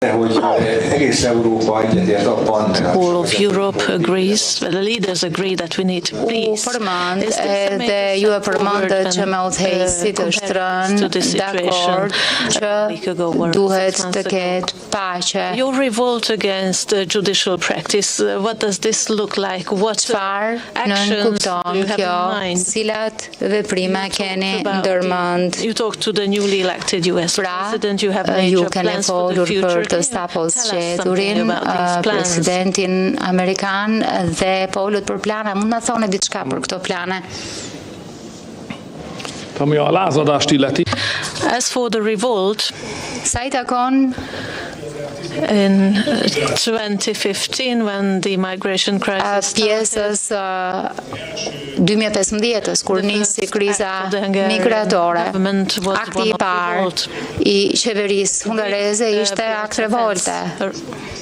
All of Europe agrees, the leaders agree that we need peace. Dhe ju e përmendët që me udhëheqësit është rënë dakord që duhet të ketë paqe. Your revolt against judicial practice, what does this look like? What actions do you have in mind? Cilat veprime keni ndërmend? You talk to the newly elected US president, you have major plans for the future. Të stapos qeturin, presidentin Amerikan dhe po ullët për plane. Mund në thone diçka për këto plane? As for the revolt, sa I takon in 2015 when the migration crisis pjesës 2015 kur nisi kriza migratore, akti I parë I qeverisë hungareze ishte akt revolte.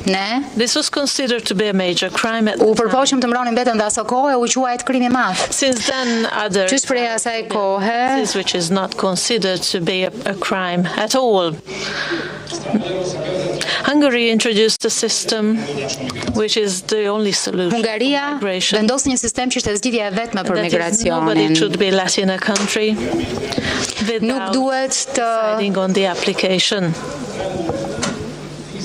Ne? This was considered to be a major crime. U përpoqëm të mbronin vetëm dhe aso kohë u quajt krim I madh. Since then, other Gjysmë prej asaj kohe, which is not considered to be a crime at all. Hungary introduced a system which is the only solution. Hungaria vendosi një sistem që ishte zgjidhja e vetme për migracionin. Nobody should be let in a country Nuk duhet deciding on the application.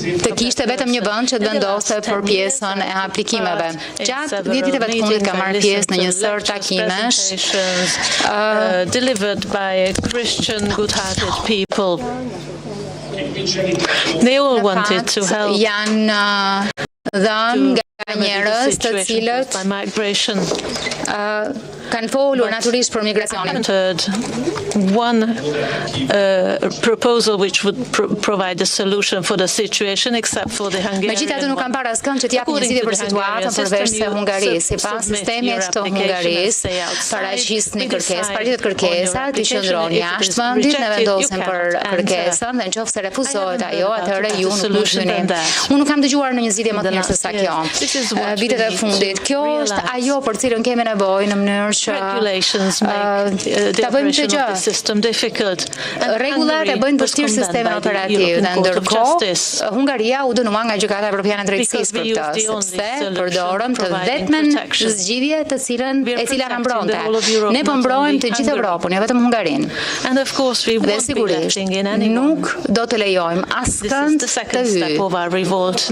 Të kishte vetëm një vend që të vendose për pjesën e aplikimeve. Gjatë 10 ditëve të fundit kam marrë pjesë në një sër takimesh delivered by Christian good-hearted people. They all wanted to help. Janë dhënë nga njerëz të cilët kanë folur natyrisht për migracionin. One proposal which would provide a solution for the situation except for the Hungarian. Megjithatë nuk kanë parë asgjë që të japë një zgjidhje për situatën përveç se Hungarisë. Sipas sistemit të Hungarisë, paraqisni kërkesë, paraqitet kërkesa, ti qëndroni jashtë vendit, ne vendosim për kërkesën dhe nëse refuzohet ajo, atëherë ju nuk mund të hyni. Unë nuk kam dëgjuar në një zgjidhje më të mirë se sa kjo. Vitet e fundit. Kjo është ajo për cilën kemi nevojë në mënyrë që ta bëjmë të gjë. Rregullat e bëjnë vështirë sistemin operativ dhe ndërkohë Hungaria u dënua nga Gjykata Evropiane e Drejtësisë për këtë, sepse përdorëm të vetmen zgjidhje e cila na mbronte. Ne po mbrojmë të gjithë Evropën, jo vetëm Hungarinë. Dhe sigurisht nuk do të lejojmë askënd të hyjë.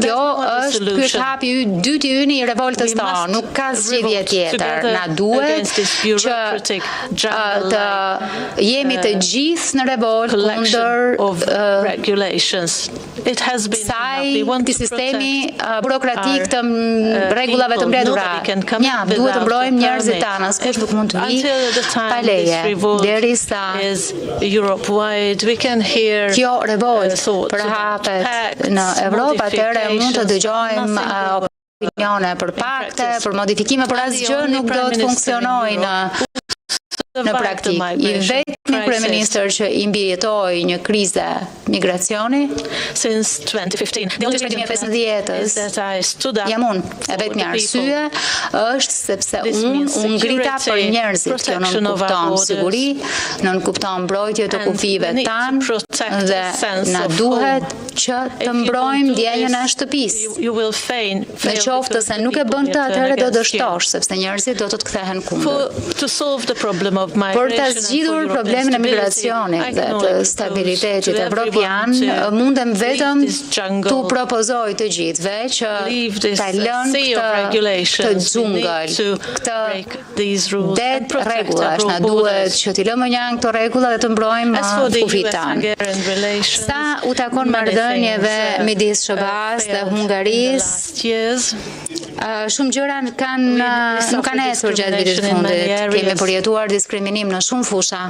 Kjo është ky hapi dyti ynë I revoltës tonë, nuk ka zgjidhje tjetër. Na duhet që të jemi të gjithë në revolt kundër kësaj sistemi burokratik të rregullave të mbledhura. Duhet të mbrojmë njerëzit tanë, askush nuk mund të vijë pa leje. Derisa kjo revolt përhapet në Evropë, atëherë mund të dëgjojmë opinione për pakte, për modifikime, por asgjë nuk do të funksionojë në praktik. I vetmi kryeministër që I mbijetoi një krize migracioni since 2015. Jam unë, e vetmi arsye është sepse unë ngrita për njerëzit që nën kupton siguri, nën kupton mbrojtje të kufive tanë dhe na duhet që të mbrojmë ndjenjën e shtëpisë. Në qoftë se nuk e bën të atëherë do dështosh, sepse njerëzit do të të kthehen kundër. Për të zgjidhur problemin e migracionit dhe të stabilitetit evropian, mundem vetëm të propozoj të gjithëve që ta lënë këtë xhungël, këtë det rregullash. Na duhet që t'i lëmë njanë këto rregulla dhe të mbrojmë kufit tanë. Sa u takon marrëdhënieve midis SBA-s dhe Hungarisë, shumë gjëra nuk kanë ecur gjatë vitit të fundit. Kemi përjetuar diskriminim në shumë fusha.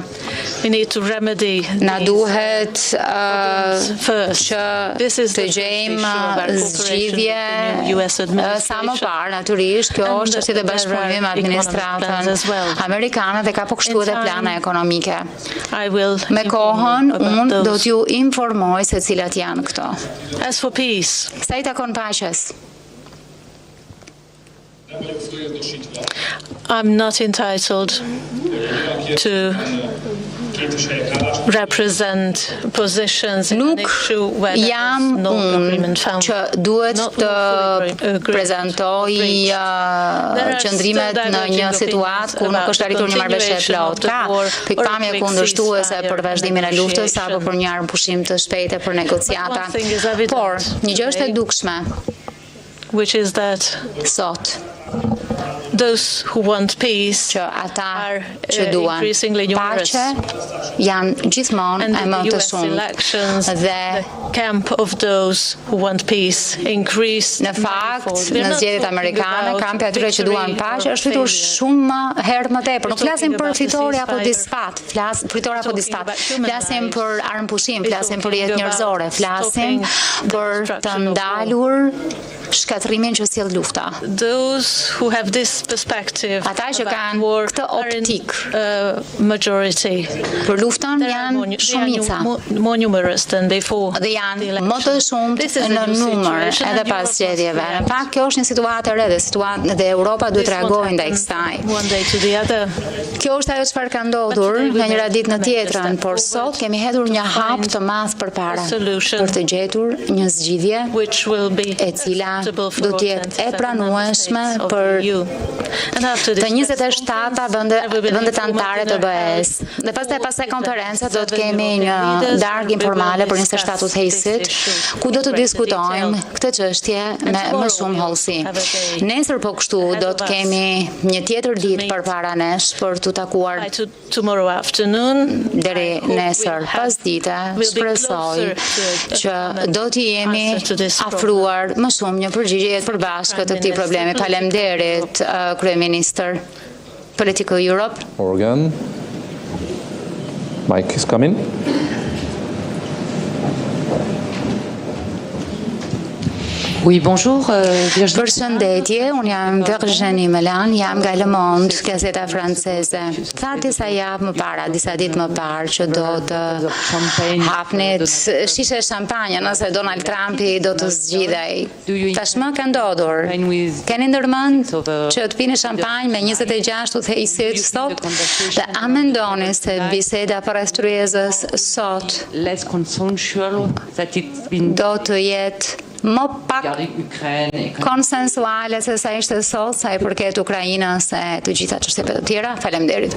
Na duhet që të gjejmë zgjidhje sa më parë, natyrisht, kjo është çështje e bashkëpunimit me administratën amerikane dhe ka po kështu edhe plana ekonomike. Me kohën, unë do t'ju informoj se cilat janë këto. Sa I takon paqes. I'm not entitled to represent positions in an issue where there is no agreement found. Që duhet të prezantoj qëndrimet në një situatë ku nuk është arritur një marrëveshje e plotë. Ka pikpamje kundërshtuese për vazhdimin e luftës apo për një armëpushim të shpejtë për negociata. Por një gjë është e dukshme, which is that sot those who want peace që ata që duan paqe janë gjithmonë e më të shumtë dhe camp of those who want peace increased. Në fakt, në zgjedhjet amerikane, kampi atyre që duan paqe është rritur shumë herë më tepër. Nuk flasim për fitore apo dispat, flasim për armëpushim, flasim për jetë njerëzore, flasim për të ndalur shkatrimin që sjell lufta. Those who have this perspective, ata që kanë këtë optik majority për luftën janë shumica, more numerous than before, dhe janë më të shumtë në numër edhe pas zgjedhjeve. Në fakt kjo është një situatë e re dhe Europa duhet të reagojë ndaj kësaj. Kjo është ajo çfarë ka ndodhur nga njëra ditë në tjetrën, por sot kemi hedhur një hap të madh përpara për të gjetur një zgjidhje e cila do të jetë e pranueshme për të 27 vendet anëtare të BE-s. Dhe pastaj konferencës do të kemi një darkë informale për 27 udhëheqësit, ku do të diskutojmë këtë çështje me më shumë hollësi. Nesër po kështu do të kemi një tjetër ditë përpara nesh për të takuar deri nesër pasdite. Shpresoj që do të jemi afruar më shumë një përgjigje të përbashkët të këtij problemi. Faleminderit, Kryeministër. Political Europe. Organ. Mic is coming. Oui, bonjour. Përshëndetje, unë jam Virginie Melan, jam nga Le Monde, gazeta franceze. Tha disa javë më para, disa ditë më parë, që do të hapnit shishe shampanje nëse Donald Trumpi do të zgjidhej. Tashmë ka ndodhur. Keni ndërmend që të pini shampanjë me 26 udhëheqësit sot? Dhe a mendoni se biseda përrethryezës sot do të jetë më pak konsensuale se sa ishte sot, sa i përket Ukrainës e të gjitha çështjeve të tjera? Faleminderit.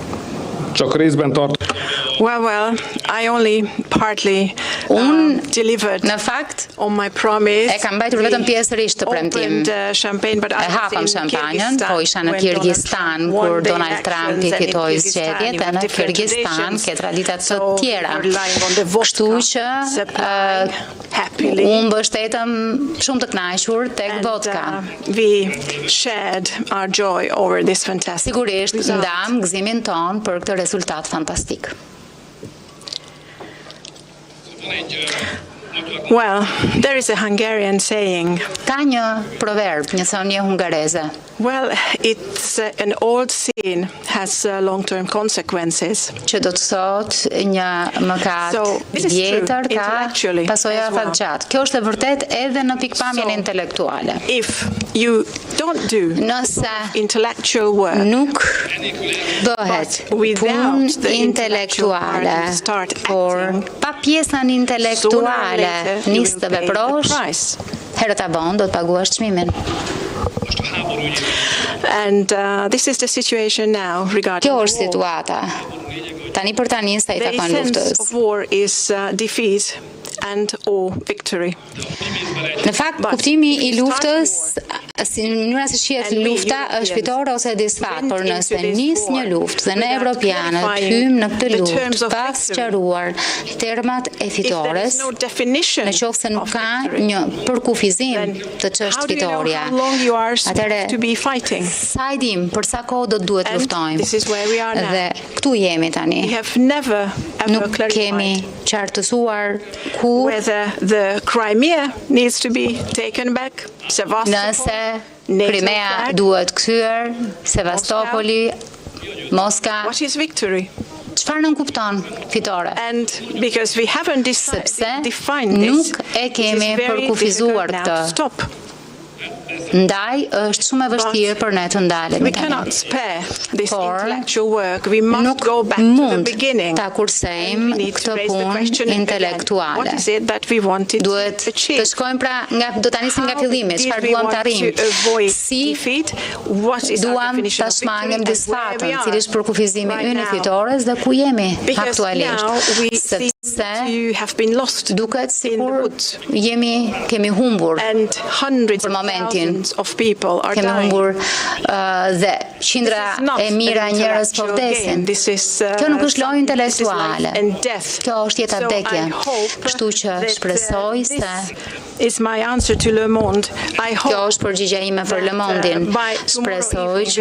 Well, I only partly delivered në fakt on my promise. E kam mbajtur vetëm pjesërisht të premtim. E hapëm shampanjën, po isha në Kirgistan kur Donald Trumpi fitoi zgjedhjet, dhe në Kirgistan ke traditat të tjera. Kështu që unë mbështetëm shumë të kënaqur tek vodka. We shared our joy over this fantastic. Sigurisht ndam gëzimin ton për këtë rezultat fantastik. Well, there is a Hungarian saying. Ka një proverb, një thënie hungareze. Well, it's an old sin has long-term consequences. Që do të thotë një mëkat vjetër ka pasoja fatgjatë. Kjo është e vërtet edhe në pikpamjen intelektuale. If you don't do intellectual work, nuk bëhet punë intelektuale, por pa pjesën intelektuale nis të veprosh, herët e vonë do të paguash çmimin. And this is the situation now regarding Kjo është situata. Tani për tani sa i takon luftës. The essence of war is defeat and or victory. Në fakt, kuptimi i luftës, mënyra se shihet lufta është fitore ose disfat, por nëse nis një luftë dhe ne evropianët hym në këtë luftë pa sqaruar termat e fitores, në qoftë se nuk ka një përkufizim të ç'është fitoria, atëherë sa i dim për sa kohë do të duhet luftojmë. Dhe këtu jemi tani. Nuk kemi qartësuar whether the Crimea needs to be taken back, nëse Crimea duhet kthyer, Sevastopoli, Moska. What is victory? Çfarë nën kupton fitore? And because we haven't defined this, nuk e kemi përkufizuar këtë. Ndaj është shumë e vështirë për ne të ndalemi. Por nuk mund ta kursejmë këtë punë intelektuale. Duhet të shkojmë pra do ta nisim nga fillimi, çfarë duam të arrijmë. Si duam ta shmangim disfatën, cili është përkufizimi ynë fitores dhe ku jemi aktualisht. Sepse duket sikur kemi humbur për momentin. Kemi humbur dhe qindra e mira njerëz po vdesin. Kjo nuk është lojë intelektuale. Kjo është jetë vdekje. Kështu që shpresoj se kjo është përgjigjja ime për Le Mondin. Shpresoj që